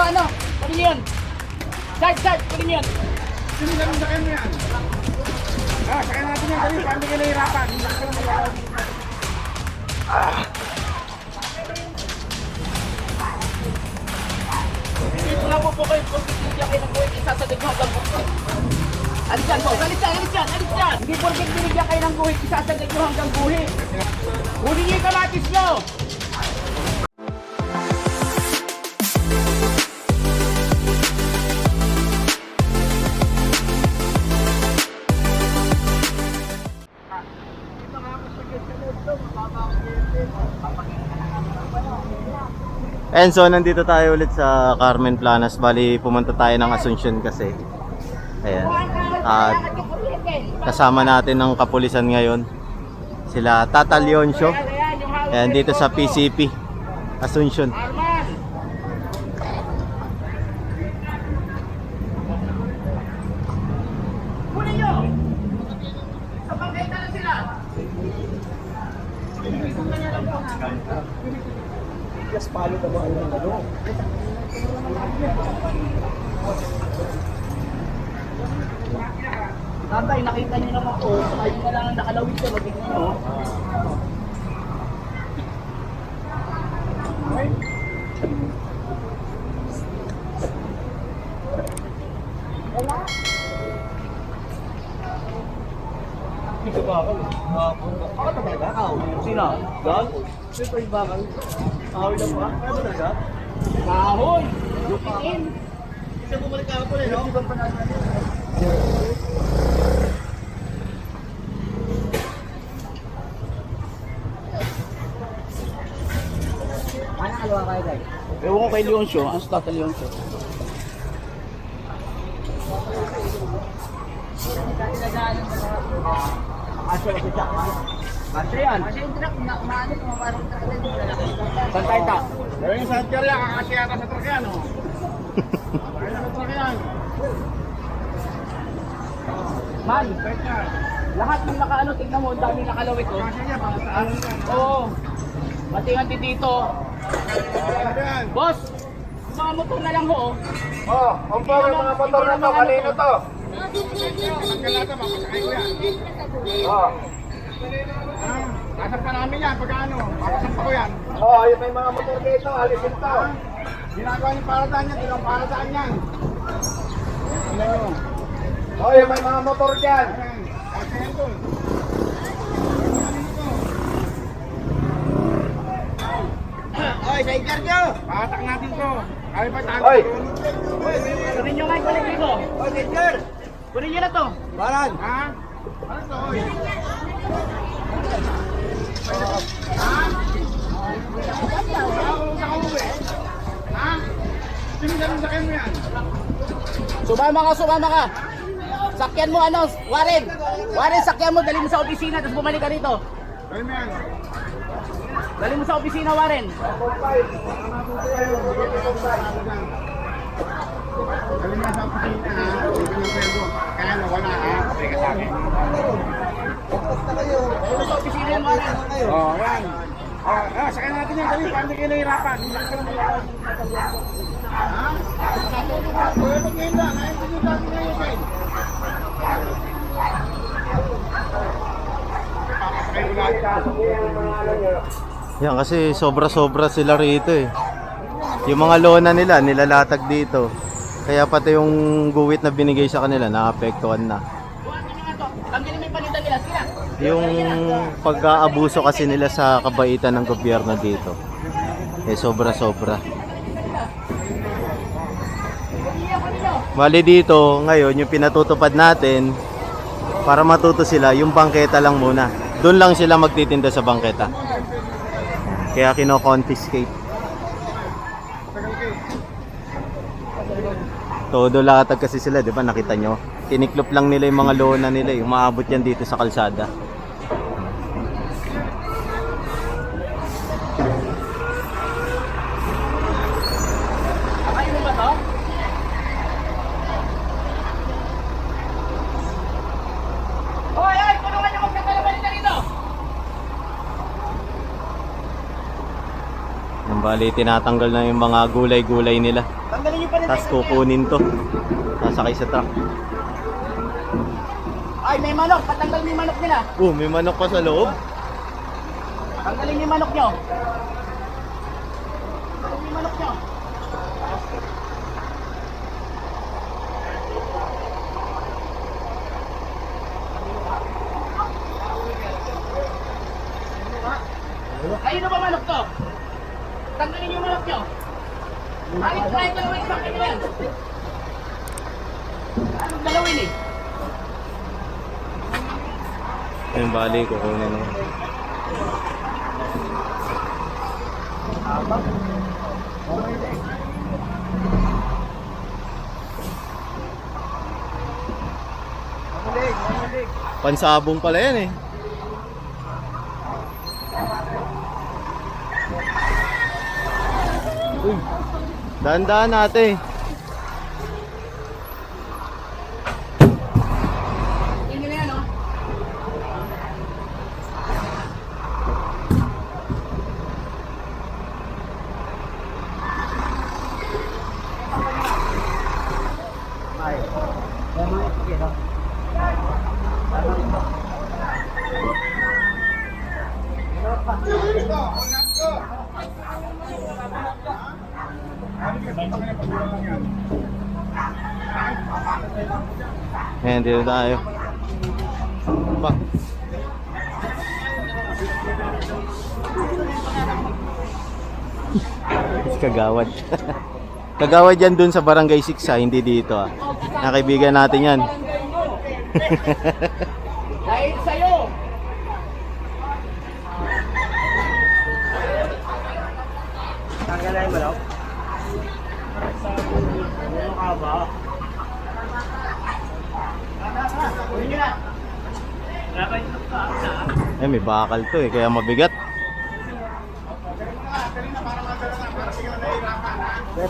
ano? Kunin yun. Start, kunin yun. Sino ganun sa kanya yan? Sakay natin yan. Dali, paano kayo nahirapan? Dito lang po kayo. Kung bibigyan kayo ng buhay, isasagad mo hanggang buhay. Alis yan, boss. Alis yan. Hindi porket binigyan kayo ng buhay, isasagad mo hanggang buhay. Kunin niyo yung kamatis nyo. And so nandito tayo ulit sa Carmen Planas. Bali pumunta tayo ng Asuncion kasi. Ayan. At kasama natin ng kapulisan ngayon. Sila Tata Leoncio. Ayan dito sa PCP Asuncion. Kunin nyo. Sa bangketa na sila. Yes, palo ka ba? Ano? Tatay, nakita niyo naman po. Ayun na lang ang nakalawit ko. Magiging nyo. Ito ba ako? Ako talaga? Ako? Sino? Don? Siyempre yung bakal. Ahoy lang ba? Kaya ba talaga? Kahoy! Lupitin! Kasi bumalik ako po eh, no? Ibang panasa niya. Ano kalawa kayo, guys? Ewan ko kay Leoncio. Ano sa Tata Leoncio? Asya kasi siya. Asya yan. Asya yung truck. Maano kung maparang truck na yung lalaki. Saan tayo ta? Pero yung sa Adjarya, kakasya yata sa truck yan, oh. Kaya sa truck yan. Man, lahat ng nakaano, tignan mo, ang dami nakalawit, oh. Kakasya niya, para sa ano yan. Oo. Pati nga dito. Ano yan? Boss, mga motor na lang ho, oh. Oh, ang power mga motor na to, kanino to? Oh. Nasaan pa namin yan, pag ano, papasampa ko yan. Oh, yung may mga motor dito, alisin to. Ginagawa yung paradaan yan, dilang paradaan yan. Tingnan nyo. Oh, yung may mga motor dyan. Kasi yan to. Oy, sa interview! Patak natin to. Kaya pa tayo. Oy! Kunin nyo nga yung kulit ko. Oy, teacher! Kunin nyo na to. Baran! Ha? Ano to, oy? Ha? Sa kauwi? Ha? Sino ganun sa mo yan? Sumama ka. Sakyan mo ano, Warren. Warren, sakyan mo, dali mo sa opisina, tapos bumalik ka rito. Gawin mo yan. Dali mo sa opisina, Warren. Galing na sa opisina, ha? Huwag ka ng pwede. Kaya nawala, ha? Kapay ka sa akin. Dali mo sa opisina yan, Warren. Oh, yan. Sakay natin yan. Dali, paano kayo nahirapan? Ha? Pwede pag ngayon lang. Ayaw ko yung dati ngayon, Shane. Papasakay ko lahat. Yan kasi sobra-sobra sila rito eh. Yung mga lona nila nilalatag dito. Kaya pati yung guwit na binigay sa kanila naapektuhan na. Tanggalin mo yung palitan nila, sila. Yung pag-aabuso kasi nila sa kabaitan ng gobyerno dito. Eh sobra-sobra. Bali dito ngayon yung pinatutupad natin para matuto sila yung bangketa lang muna. Doon lang sila magtitinda sa bangketa. Kaya kino-confiscate. Todo latag kasi sila, di ba? Nakita nyo? Tiniklop lang nila yung mga lona nila, yung maabot yan dito sa kalsada. Akayin mo ba to? Hoy, tulungan niyo magkakalabanin na rito. Yung bali, tinatanggal na yung mga gulay-gulay nila. Tanggalin niyo pa rin. Tapos kukunin to. Sasakay sa truck. Ay, may manok. Patanggal niyo yung manok nila. May manok pa sa loob. Tanggalin niyo yung manok niyo. Tanggalin niyo yung manok niyo. Ayun ba manok to? Tanggalin niyo yung manok niyo. Ay, try ko naman isang kanya yan. Anong dalawin eh? Yung bali, kukunin mo. Pansabong pala yan eh. Uy, dahan-dahan natin. Tingnan na yan, oh. Ayan, dito tayo. Pa. Kagawad. Kagawad yan dun sa Barangay 6 ha, hindi dito ha. Nakaibigan natin yan. Dahil sa'yo. Tanggalin mo, Lok? Ano ka ba? Kunin nyo na. May bakal to eh, kaya mabigat.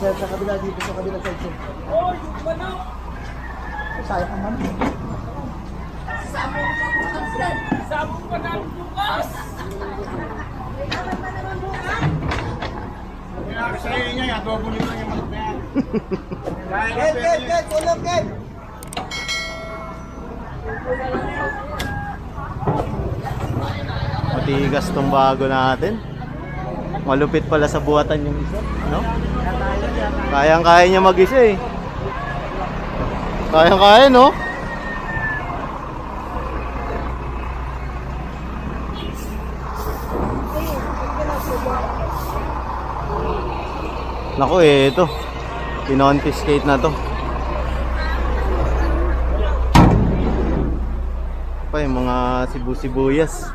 Sa kabila dito, sa kabila section. Oh, yung manok! Sayang ang manok. Sabong ka na bukas! Sa'yo niya, adobo niyo lang yung manok na yan. Tulog, Ken! Matigas tong bago natin. Malupit pala sa buhatan yung isa, no? Kayang-kaya niya mag-isa eh. Kayang-kaya, no? Naku eh, ito. Kinonfiscate na to. Pa yung mga sibu-sibuyas.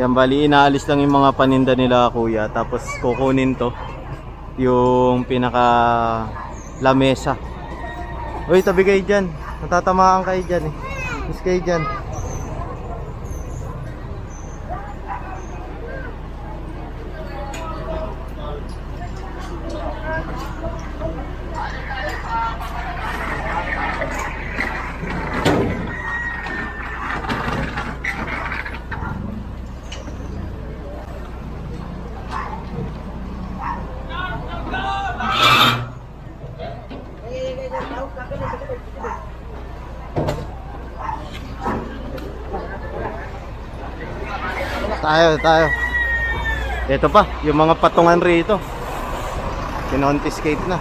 Yan, bali inaalis lang yung mga paninda nila kuya, tapos kukunin to yung pinaka lamesa. Uy, tabi kayo dyan, natatamaan kayo dyan eh. Miss kayo dyan. Tayo. Ito pa, yung mga patungan rito. Kinonfiscate na.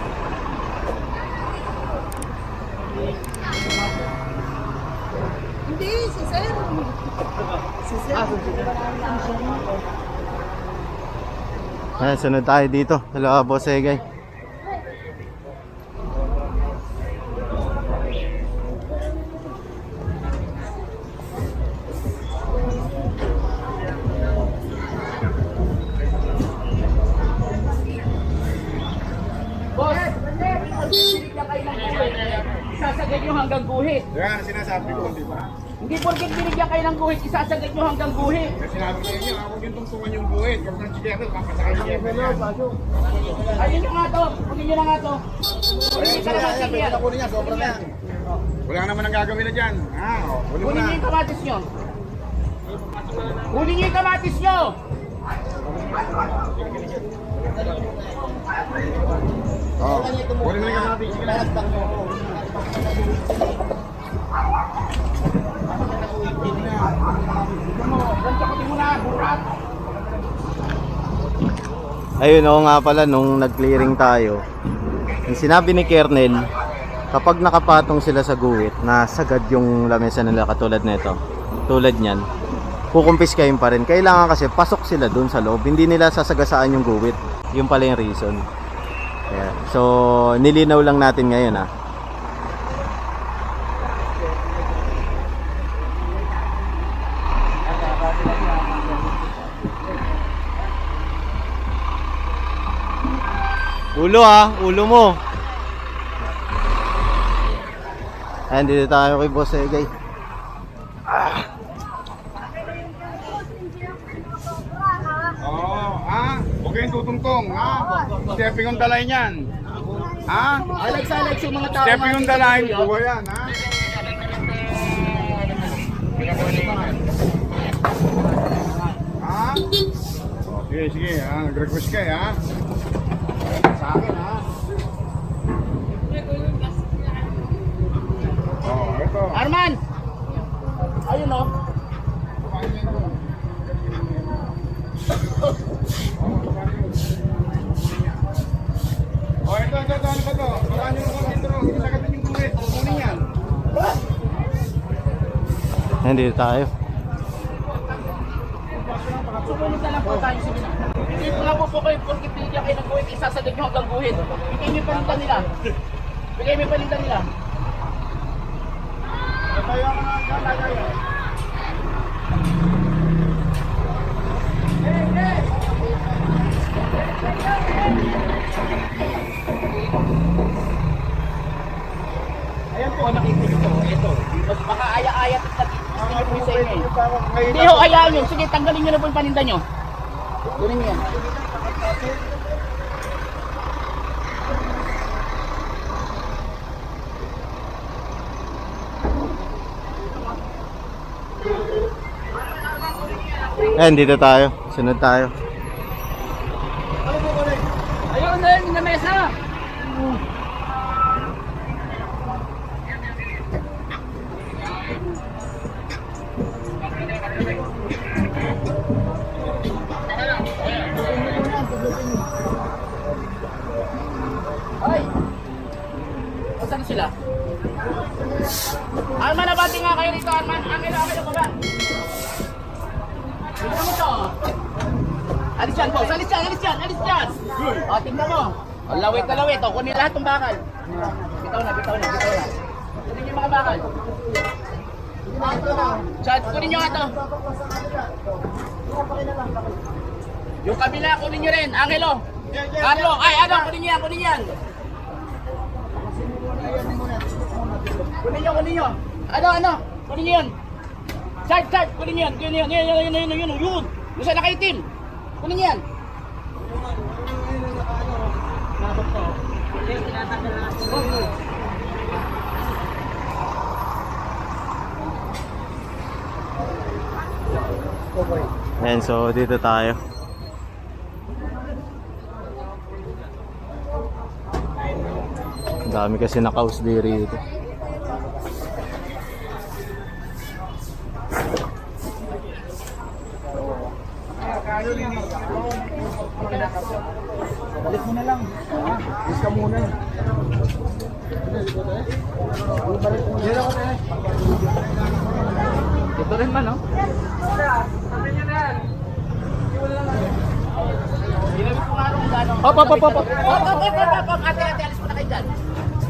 Hindi, si Sir. Si Sir. Ayan, sunod tayo dito sa Labo Segay. Boss! binigyan kayo ng guhit, isasagad nyo hanggang guhit. Yan, sinasabi ko, di ba? Hindi porket binigyan kayo ng guhit, isasagad nyo hanggang guhit. Kasi sinabi ko inyo, ako yung tungtungan yung buhit. Kapag ng chikyero, papasakay niya yan. Ayun nyo nga to, kunin nyo na nga to. Kunin nyo ka naman sige. Wala naman ang gagawin na dyan. Huli mo Kunin na. nyo yung kamatis nyo. Kunin nyo yung kamatis nyo. Huli mo na yung natin. Sige lang. Gansakutin mo na, burat. Ayun, oo nga pala, nung nag-clearing tayo, yung sinabi ni Kernel, kapag nakapatong sila sa guhit, nasagad yung lamesa nila katulad nito, tulad niyan, kukumpiskahin pa rin. Kailangan kasi pasok sila dun sa loob, hindi nila sasagasaan yung guhit. Yung pala yung reason. Kaya, so, nilinaw lang natin ngayon ah. Ulo ha, ulo mo. Ayan, dito tayo kay Boss Egay. Huwag kayong tutungtong, Stepping on the line yan. Alex, yung mga tao. Stepping on the line, buha yan, Sige, sige, nag-request kayo, Sa akin, ito. Arman! Ayun o. Ito, ano ba to? Baka nyo naman dito, isagatin yung guhit, kunin yan. Ayan, dito tayo. Sumunod na lang po tayo. Hindi po lang po kayo porket binigyan kayo ng guhit, isasagad nyo hanggang guhit. Bigay mo yung paninda nila. Bigay mo yung paninda nila. Tayo ako na lagay. Ayan po, nakikita ko. Ito. Baka aya-aya at nag-isip po sa inyo. Hindi ho, ayaan yun. Sige, tanggalin nyo na po yung paninda nyo. Kunin nyo yan. Ayan, dito tayo. Sunod tayo. Ayun na yun, yung mesa. Ay! Saan na sila? Arman, nabati nga kayo rito, Arman. Angelo na baba. Tingnan mo to. Alis yan, boss. Alis yan, alis yan, alis yan. O, tingnan mo. O, lawit na lawit. O, kunin lahat ng bakal. Bitaw na, bitaw na, bitaw na. Kunin yung mga bakal. Chad, kunin nyo nga to. Yung kabila, kunin nyo rin. Angelo. Carlo, ay, ano, kunin nyo yan, kunin nyo yan. Kunin nyo. Ano, kunin nyo yan. Chad, kunin nyo yan. Yun. Yung sa nakaitim. Kunin nyo yan. Ayan, so dito tayo. Ang dami kasi naka-house rito. Balik mo na lang. Bis ka muna. Ito rin man, no? Hop. Ate, alis mo na kayo dyan.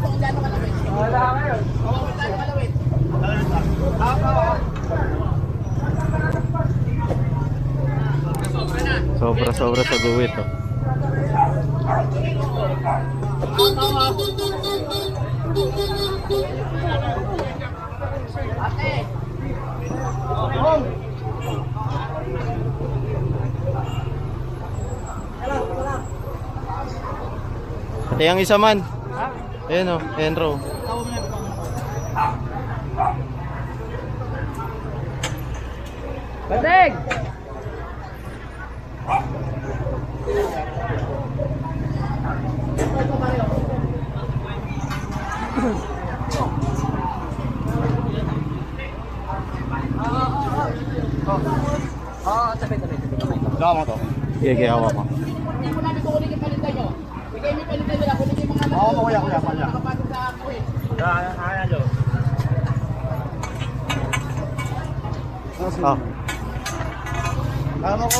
Kung gano'n kalawit. Wala ngayon. Kung gano'n kalawit. Sobra sa guhit, oh. Ate. Pati ang isa man. Ayan o, ayan raw. Bandeng! Dawa mo to. Sige, hawak ko. Hindi mo namin kukunin yung palinda nyo. Bigay mo yung palinda nila, kunin yung mga Oo, kuya, kuya, kuya. nakapasok sa kuhin. Oh. Ano ko?